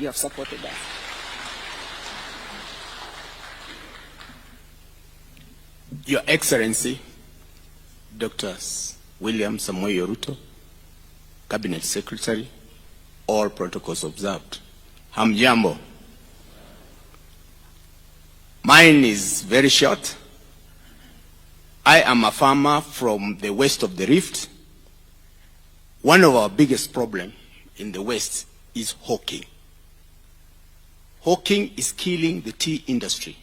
you have supported us. Your Excellency, Dr. William Samoei Ruto, Cabinet Secretary, all protocols observed. Hamjambo. Mine is very short. I am a farmer from the west of the Rift. One of our biggest problems in the west is hawking. Hawking is killing the tea industry.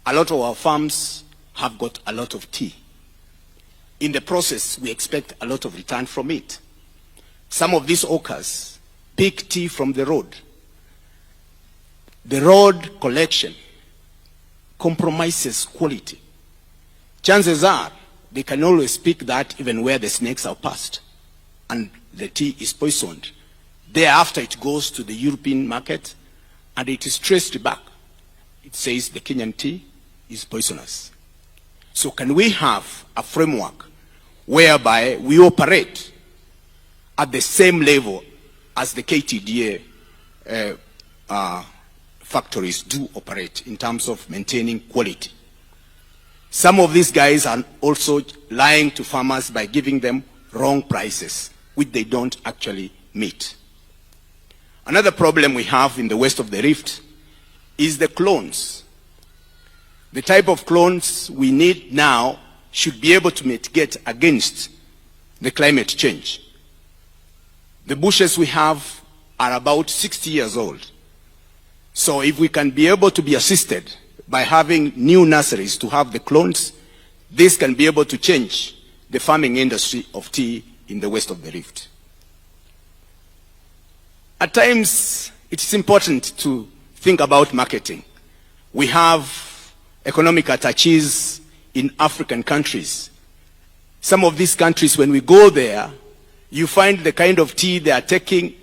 A lot of our farms have got a lot of tea. In the process, we expect a lot of return from it. Some of these hawkers pick tea from the road. The road collection compromises quality. Chances are they can always pick that even where the snakes are passed and the tea is poisoned. Thereafter it goes to the European market and it is traced back. It says the Kenyan tea is poisonous. So can we have a framework whereby we operate at the same level as the KTDA factories do operate in terms of maintaining quality? Some of these guys are also lying to farmers by giving them wrong prices, which they don't actually meet. Another problem we have in the west of the Rift is the clones. The type of clones we need now should be able to mitigate against the climate change. The bushes we have are about 60 years old. So if we can be able to be assisted by having new nurseries to have the clones, this can be able to change the farming industry of tea in the west of the Rift. At times, it's important to think about marketing. We have economic attaches in African countries. Some of these countries, when we go there, you find the kind of tea they are taking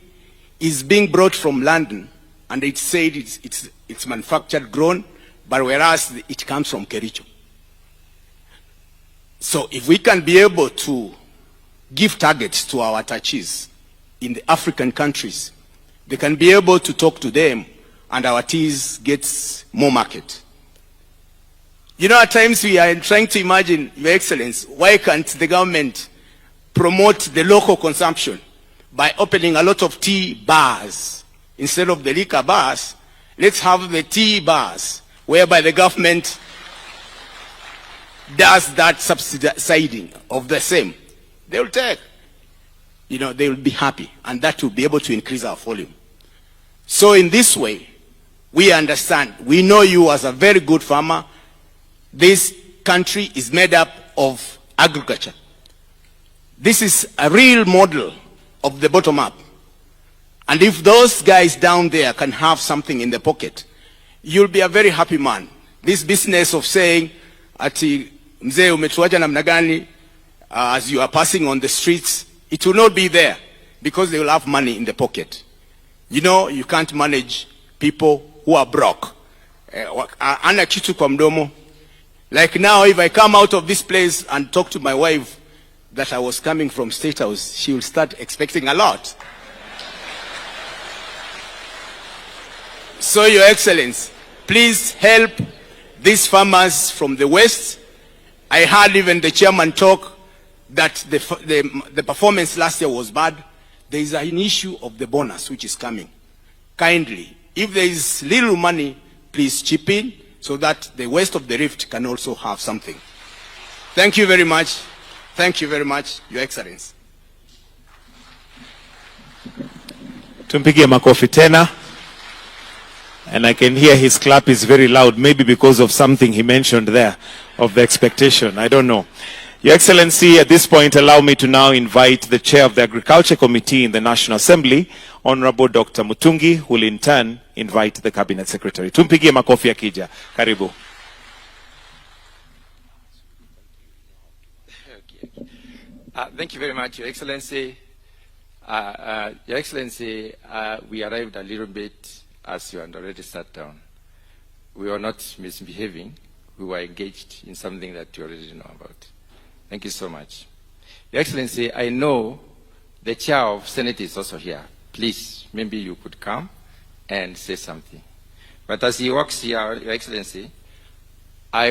is being brought from London, and it's said it's manufactured, grown, but whereas it comes from Kericho. So if we can be able to give targets to our attaches in the African countries, they can be able to talk to them and our teas gets more market. You know, at times we are trying to imagine, Your Excellency, why can't the government promote the local consumption by opening a lot of tea bars? Instead of the liquor bars, let's have the tea bars, whereby the government does that subsidizing of the same. They will take, you know, they will be happy, and that will be able to increase our volume. So in this way, we understand, we know you as a very good farmer. This country is made up of agriculture. This is a real model of the bottom up. And if those guys down there can have something in the pocket, you'll be a very happy man. This business of saying, ati mzee umetuacha namna gani, as you are passing on the streets, it will not be there because they will have money in the pocket. You know, you can't manage people who are broke. Ana kitu kwa mdomo. Like now, if I come out of this place and talk to my wife that I was coming from State House, she will start expecting a lot. So, Your Excellency, please help these farmers from the West. I heard even the chairman talk that the performance last year was bad. There is an issue of the bonus which is coming. Kindly, if there is little money, please chip in so that the West of the Rift can also have something. Thank you very much. Thank you very much, Your Excellency. Tumpigie makofi tena. And I can hear his clap is very loud, maybe because of something he mentioned there, of the expectation. I don't know. Your Excellency, at this point, allow me to now invite the Chair of the Agriculture Committee in the National Assembly, Honorable Dr. Mutungi, who will in turn invite the Cabinet Secretary. Tumpigie makofi akija. Karibu. Thank you very much, Your Excellency. Your Excellency, we arrived a little bit as you had already sat down. We were not misbehaving. We were engaged in something that you already know about. Thank you so much. Your Excellency, I know the Chair of Senate is also here. Please, maybe you could come and say something. But as he walks here, Your Excellency,